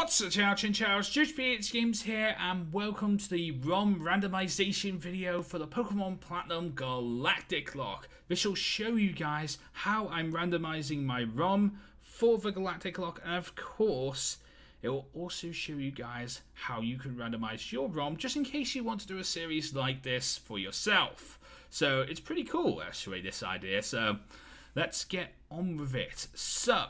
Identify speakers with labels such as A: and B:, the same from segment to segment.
A: What's up, Ciao Chin Chows, Dupes Games here, and welcome to the ROM randomization video for the Pokémon Platinum Galactic-Locke. This will show you guys how I'm randomizing my ROM for the Galactic-Locke, and of course, it will also show you guys how you can randomize your ROM, just in case you want to do a series like this for yourself. So, it's pretty cool, actually, this idea, so let's get on with it. So,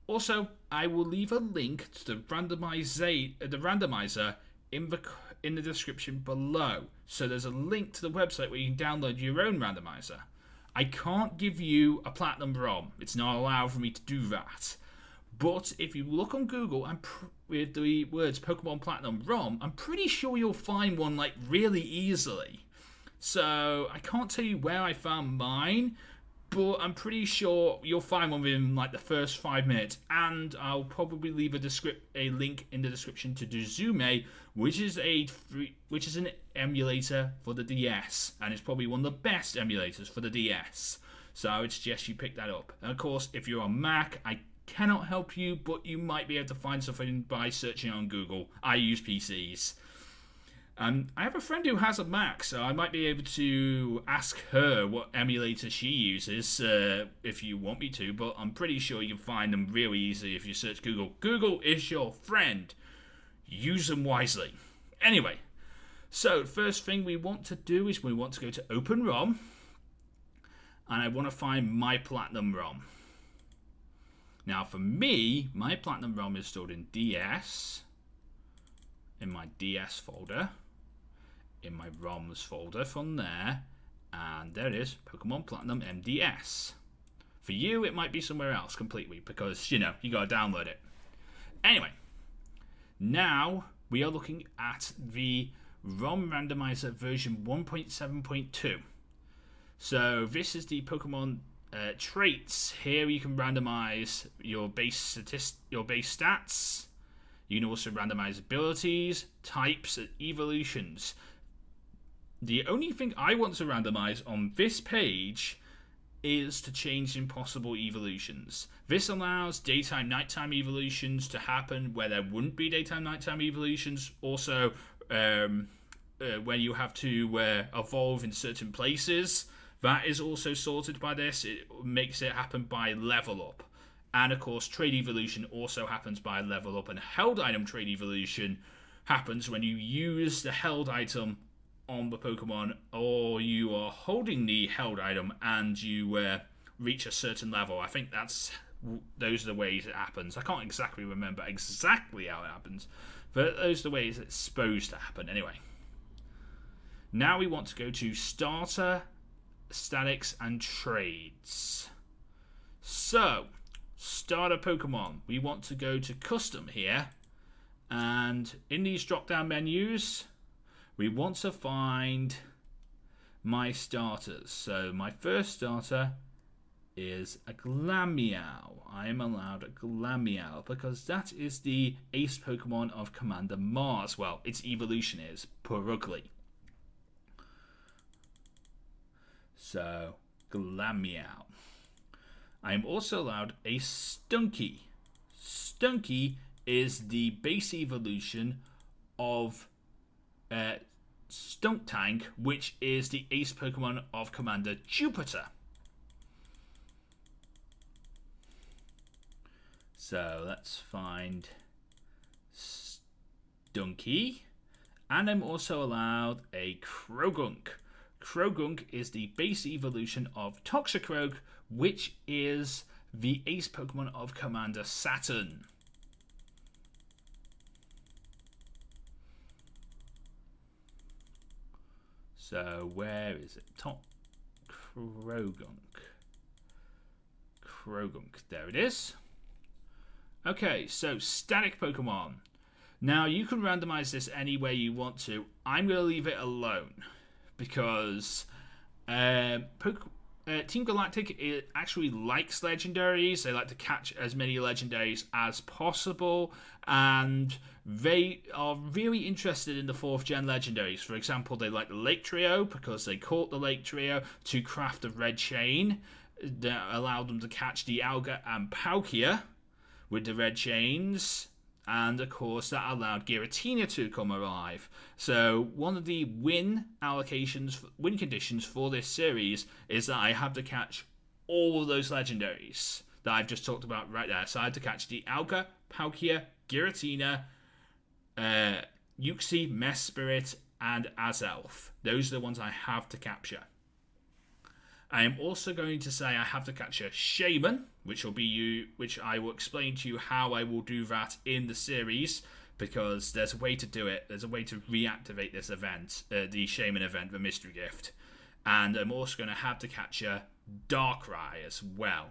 A: also, I will leave a link to the randomizer in the description below. So there's a link to the website where you can download your own randomizer. I can't give you a Platinum ROM. It's not allowed for me to do that. But if you look on Google with the words Pokemon Platinum ROM, I'm pretty sure you'll find one like really easily. So I can't tell you where I found mine, but I'm pretty sure you'll find one within like the first 5 minutes, and I'll probably leave a link in the description to Duzume, which is an emulator for the DS, and it's probably one of the best emulators for the DS. So I would suggest you pick that up. And of course, if you're on Mac, I cannot help you, but you might be able to find something by searching on Google. I use PCs. I have a friend who has a Mac, so I might be able to ask her what emulator she uses if you want me to, but I'm pretty sure you can find them really easily if you search Google. Google is your friend. Use them wisely. Anyway, so first thing we want to do is we want to go to Open ROM, and I want to find my Platinum ROM. Now for me, my Platinum ROM is stored in DS, in my DS folder, in my ROMs folder from there, and there it is, Pokemon Platinum MDS. For you, it might be somewhere else completely, because, you know, you gotta download it. Anyway, now we are looking at the ROM randomizer version 1.7.2. So this is the Pokemon traits. Here you can randomize your base stats. You can also randomize abilities, types, and evolutions. The only thing I want to randomize on this page is to change impossible evolutions. This allows daytime-nighttime evolutions to happen where there wouldn't be daytime-nighttime evolutions. Also, where you have to evolve in certain places. That is also sorted by this. It makes it happen by level up. And of course, trade evolution also happens by level up, and held item trade evolution happens when you use the held item on the Pokemon, or you are holding the held item and you reach a certain level. I think those are the ways it happens. I can't exactly remember exactly how it happens, but those are the ways it's supposed to happen. Anyway, now we want to go to Starter, Statics, and Trades. So, Starter Pokemon, we want to go to Custom here, and in these drop down menus we want to find my starters. So my first starter is a Glameow. I am allowed a Glameow because that is the ace Pokemon of Commander Mars. Well, its evolution is Purugly. So Glameow. I am also allowed a Stunky. Stunky is the base evolution of Stunktank, which is the ace Pokemon of Commander Jupiter. So let's find Stunky. And I'm also allowed a Krogunk. Krogunk is the base evolution of Toxicroak, which is the ace Pokemon of Commander Saturn. So where is it? Top Krogunk. Krogunk. There it is. Okay, so static Pokemon. Now you can randomize this any way you want to. I'm going to leave it alone because Team Galactic actually likes legendaries. They like to catch as many legendaries as possible, and they are really interested in the 4th gen legendaries. For example, they like the Lake Trio because they caught the Lake Trio to craft a red chain that allowed them to catch the Alga and Palkia with the red chains. And of course, that allowed Giratina to come alive. So one of the win conditions for this series is that I have to catch all of those legendaries that I've just talked about right there. So I had to catch the Alka, Palkia, Giratina, Uxie, Mesprit, and Azelf. Those are the ones I have to capture. I am also going to say I have to catch a Shaman, which I will explain to you how I will do that in the series, because there's a way to do it. There's a way to reactivate this event, the Shaman event, the Mystery Gift. And I'm also going to have to catch a Darkrai as well.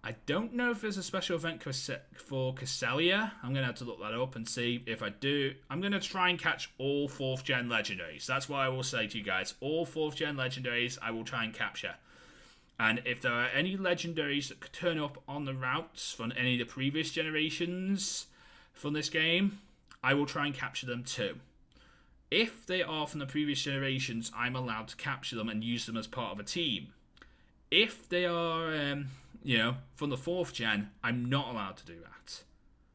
A: I don't know if there's a special event for Cresselia. I'm going to have to look that up and see if I do. I'm going to try and catch all 4th gen legendaries. That's what I will say to you guys. All 4th gen legendaries I will try and capture. And if there are any legendaries that could turn up on the routes from any of the previous generations from this game, I will try and capture them too. If they are from the previous generations, I'm allowed to capture them and use them as part of a team. If they are, from the 4th gen, I'm not allowed to do that.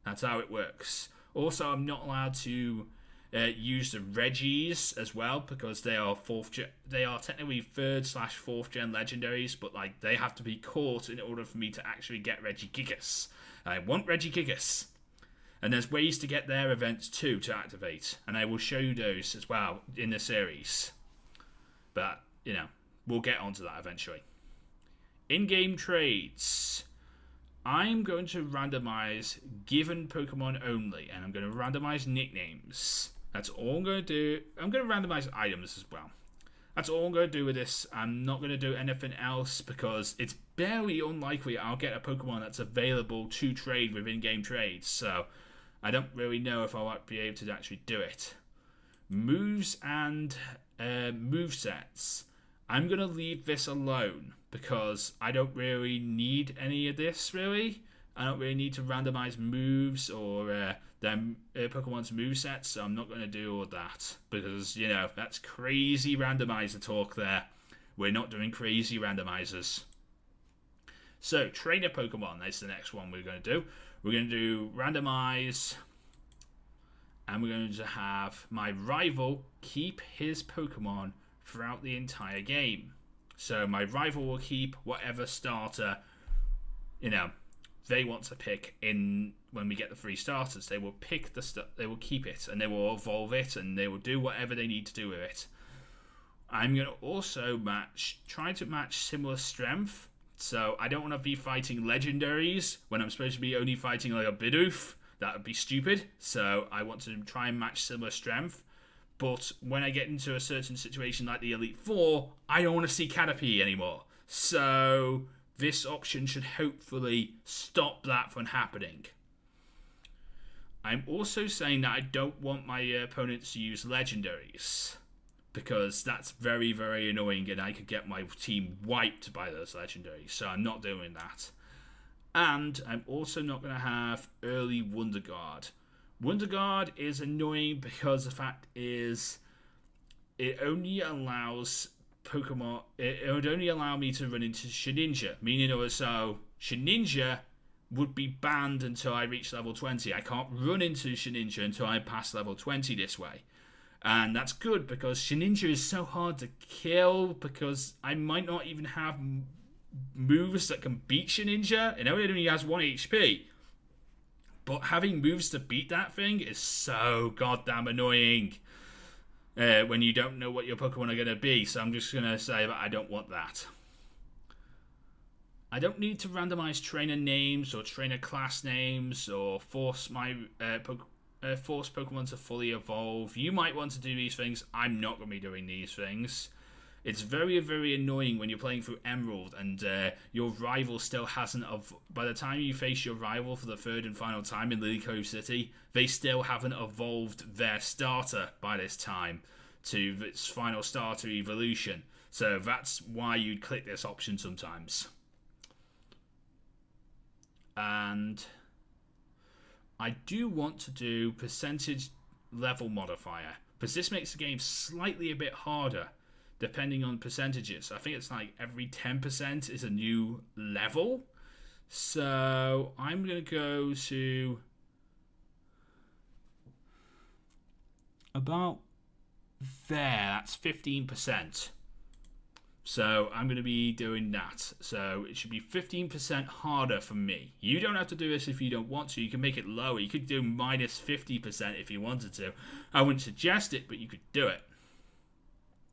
A: That's how it works. Also, I'm not allowed to use the Reggies as well, because they are technically 3rd/4th gen legendaries, but they have to be caught in order for me to actually get Regigigas. I want Regigigas. And there's ways to get their events too to activate, and I will show you those as well in the series. But, we'll get onto that eventually. In-game trades. I'm going to randomize given Pokemon only, and I'm going to randomize nicknames. That's all I'm going to do. I'm going to randomize items as well. That's all I'm going to do with this. I'm not going to do anything else because it's barely unlikely I'll get a Pokemon that's available to trade with in-game trades. So I don't really know if I'll be able to actually do it. Moves and movesets. I'm going to leave this alone because I don't really need any of this, really. I don't really need to randomize moves or Pokemon's movesets, so I'm not going to do all that because, that's crazy randomizer talk there. We're not doing crazy randomizers. So, trainer Pokemon, that's the next one we're going to do. We're going to do randomize, and we're going to have my rival keep his Pokemon throughout the entire game. So my rival will keep whatever starter, they want to pick in when we get the 3 starters. They will pick they will keep it, and they will evolve it, and they will do whatever they need to do with it. I'm going to also try to match similar strength. So I don't want to be fighting legendaries when I'm supposed to be only fighting like a Bidoof. That would be stupid. So I want to try and match similar strength. But when I get into a certain situation like the Elite Four, I don't want to see Caterpie anymore. So this option should hopefully stop that from happening. I'm also saying that I don't want my opponents to use legendaries, because that's very, very annoying and I could get my team wiped by those legendaries. So I'm not doing that. And I'm also not going to have early Wonder Guard. Wonder Guard is annoying because the fact is it only allows Pokemon. It would only allow me to run into Shedinja, meaning also Shedinja would be banned until I reach level 20. I can't run into Shedinja until I pass level 20 this way. And that's good because Shedinja is so hard to kill because I might not even have moves that can beat Shedinja. I know it only has 1 HP. But having moves to beat that thing is so goddamn annoying when you don't know what your Pokemon are going to be. So I'm just going to say that I don't want that. I don't need to randomize trainer names or trainer class names or force my force Pokemon to fully evolve. You might want to do these things. I'm not going to be doing these things. It's very, very annoying when you're playing through Emerald and your rival still hasn't... By the time you face your rival for the 3rd and final time in Lily Cove City, they still haven't evolved their starter by this time to its final starter evolution. So that's why you'd click this option sometimes. And I do want to do percentage level modifier, because this makes the game slightly a bit harder. Depending on percentages. I think it's like every 10% is a new level. So I'm going to go to about there. That's 15%. So I'm going to be doing that. So it should be 15% harder for me. You don't have to do this if you don't want to. You can make it lower. You could do minus 50% if you wanted to. I wouldn't suggest it, but you could do it.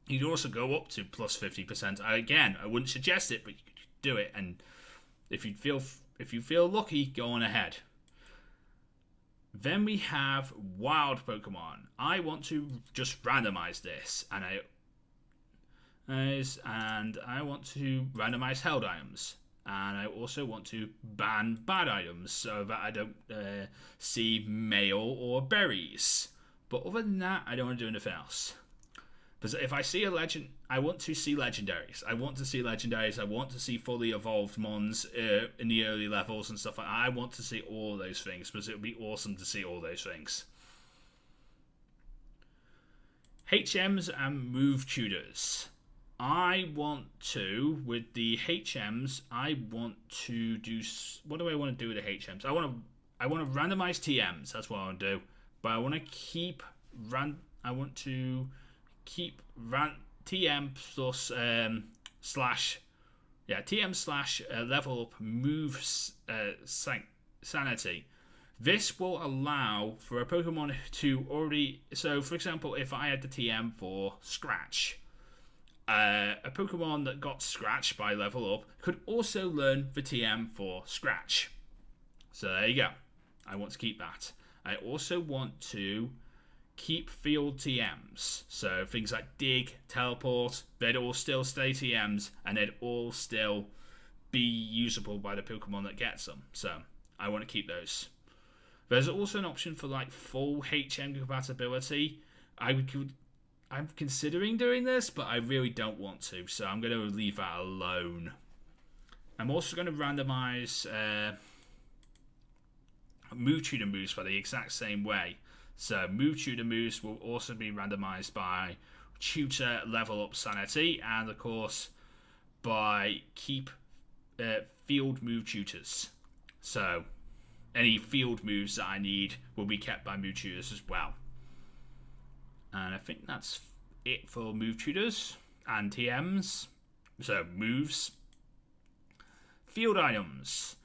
A: You could also go up to plus 50%. Again, I wouldn't suggest it, but you could do it. And if you feel lucky, go on ahead. Then we have wild Pokemon. I want to just randomize this, and I want to randomize held items, and I also want to ban bad items so that I don't see mail or berries. But other than that, I don't want to do anything else. Because if I see a legend, I want to see legendaries. I want to see fully evolved mons in the early levels and stuff like that. I want to see all those things because it would be awesome to see all those things. HMs and move tutors. I want to, with the HMs, I want to do... What do I want to do with the HMs? I want to randomize TMs. That's what I want to do. But I want to keep... TM plus TM / level up move sanity. This will allow for a Pokemon to already... So, for example, if I had the TM for Scratch, a Pokemon that got Scratch by level up could also learn the TM for Scratch. So there you go. I want to keep that. I also want to keep field TMs. So things like Dig, Teleport, they'd all still stay TMs, and they'd all still be usable by the Pokemon that gets them. So I want to keep those. There's also an option for like full HM compatibility. I'm considering doing this, but I really don't want to, so I'm going to leave that alone. I'm also going to randomize move tutor moves for the exact same way. So move tutor moves will also be randomized by tutor level up sanity, and of course by keep field move tutors. So any field moves that I need will be kept by move tutors as well. And I think that's it for move tutors and TMs. So moves. Field items.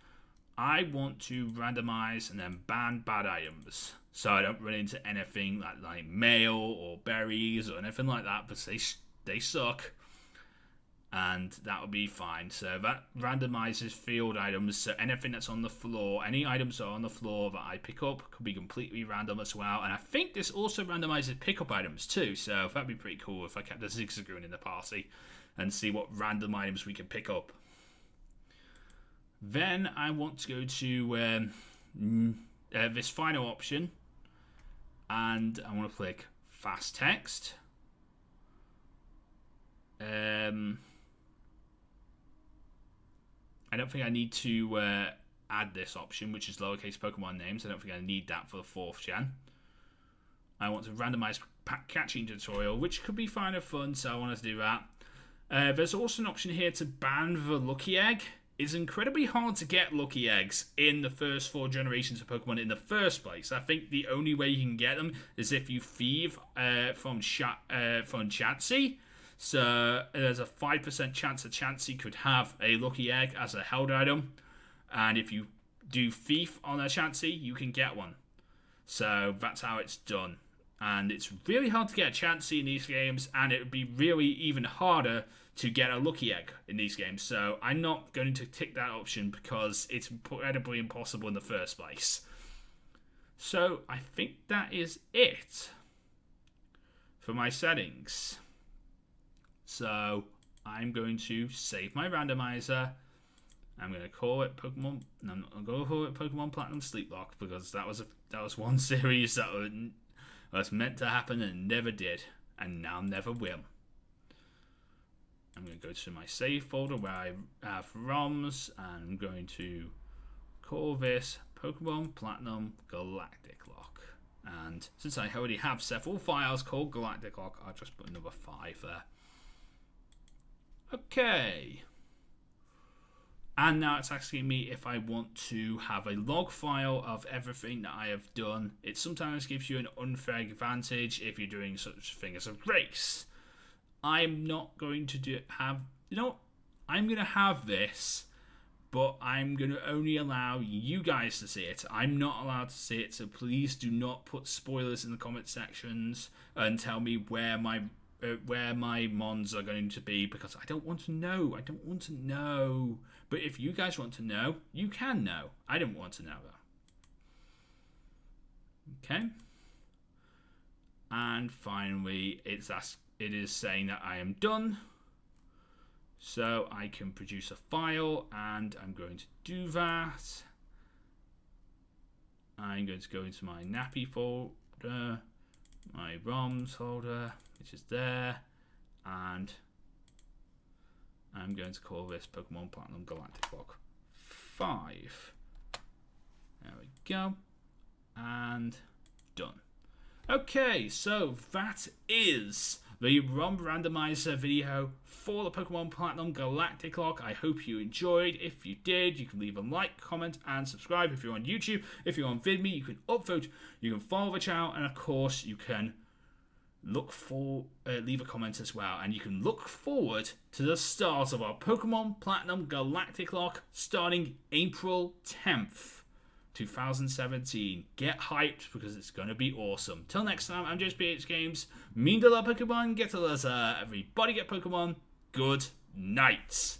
A: I want to randomize and then ban bad items, so I don't run into anything like mail or berries or anything like that, because they suck, and that will be fine. So that randomizes field items, so anything that's on the floor, any items that are on the floor that I pick up could be completely random as well. And I think this also randomizes pickup items too, so that'd be pretty cool if I kept a Zigzagoon in the party and see what random items we can pick up. Then I want to go to this final option, and I want to click fast text. I don't think I need to add this option, which is lowercase Pokemon names. I don't think I need that for the 4th gen. I want to randomize catching tutorial, which could be fine and fun, so I want to do that. There's also an option here to ban the Lucky Egg. It's incredibly hard to get Lucky Eggs in the first 4 generations of Pokemon in the first place. I think the only way you can get them is if you thieve from Chansey. So there's a 5% chance that Chansey could have a Lucky Egg as a held item. And if you do thief on a Chansey, you can get one. So that's how it's done. And it's really hard to get a Chansey in these games, and it would be really even harder to get a Lucky Egg in these games. So I'm not going to tick that option because it's incredibly impossible in the first place. So I think that is it for my settings. So I'm going to save my randomizer. I'm going to call it Pokemon. No, I'm going to call it Pokemon Platinum Sleeplock, because that was one series that was meant to happen and never did, and now never will. I'm going to go to my save folder where I have ROMs, and I'm going to call this Pokémon Platinum Galactic-Locke. And since I already have several files called Galactic-Locke, I'll just put another 5 there. Okay. And now it's asking me if I want to have a log file of everything that I have done. It sometimes gives you an unfair advantage if you're doing such a thing as a race. I'm not going to I'm going to have this, but I'm going to only allow you guys to see it. I'm not allowed to see it, so please do not put spoilers in the comment sections and tell me where my mons are going to be, because I don't want to know. I don't want to know. But if you guys want to know, you can know. I don't want to know though. Okay. And finally, it is saying that I am done. So I can produce a file, and I'm going to do that. I'm going to go into my nappy folder, my ROMs folder, which is there, and I'm going to call this Pokémon Platinum Galactic-Locke 5. There we go. And done. Okay, so that is the ROM randomizer video for the Pokémon Platinum Galactic-Locke. I hope you enjoyed. If you did, you can leave a like, comment, and subscribe. If you're on YouTube, if you're on VidMe, you can upvote, you can follow the channel, and of course, you can leave a comment as well, and you can look forward to the start of our Pokémon Platinum Galactic-Locke starting April 10th, 2017. Get hyped, because it's going to be awesome. Till next time, I'm JSPH Games. Mean to love Pokemon, get to laser. Everybody get Pokemon. Good night.